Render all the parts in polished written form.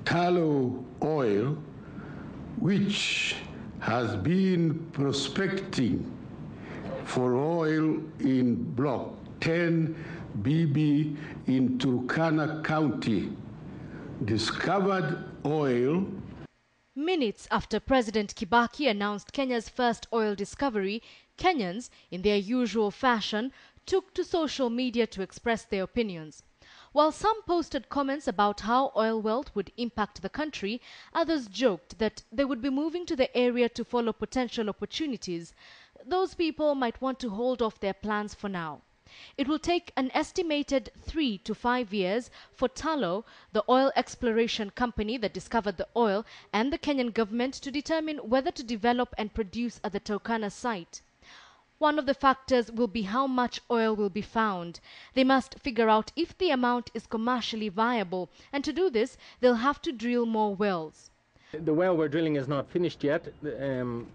tallow oil, which has been prospecting for oil in Block 10 BB in Turkana County, discovered oil. Minutes after President Kibaki announced Kenya's first oil discovery, Kenyans, in their usual fashion, took to social media to express their opinions. While some posted comments about how oil wealth would impact the country, others joked that they would be moving to the area to follow potential opportunities. Those people might want to hold off their plans for now. It will take an estimated 3 to 5 years for Tullow, the oil exploration company that discovered the oil, and the Kenyan government to determine whether to develop and produce at the Turkana site. One of the factors will be how much oil will be found. They must figure out if the amount is commercially viable, and to do this, they'll have to drill more wells. The well we're drilling is not finished yet.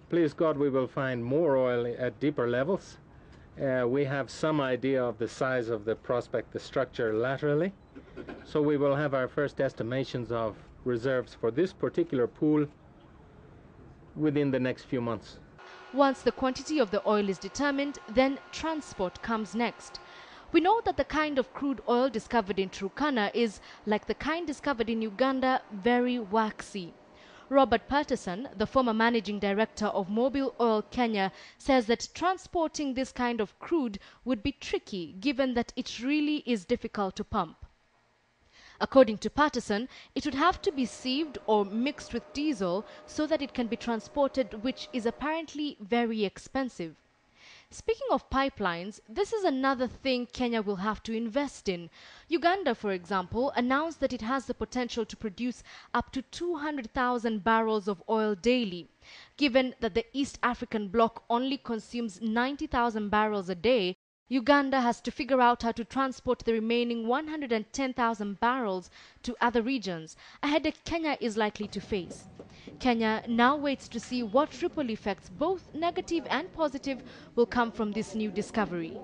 Please God, we will find more oil at deeper levels. We have some idea of the size of the prospect, the structure laterally. So we will have our first estimations of reserves for this particular pool within the next few months. Once the quantity of the oil is determined, then transport comes next. We know that the kind of crude oil discovered in Turkana is, like the kind discovered in Uganda, very waxy. Robert Patterson, the former managing director of Mobil Oil Kenya, says that transporting this kind of crude would be tricky given that it really is difficult to pump. According to Patterson, it would have to be sieved or mixed with diesel so that it can be transported, which is apparently very expensive. Speaking of pipelines, this is another thing Kenya will have to invest in. Uganda, for example, announced that it has the potential to produce up to 200,000 barrels of oil daily. Given that the East African bloc only consumes 90,000 barrels a day, Uganda has to figure out how to transport the remaining 110,000 barrels to other regions, a headache Kenya is likely to face. Kenya now waits to see what ripple effects, both negative and positive, will come from this new discovery.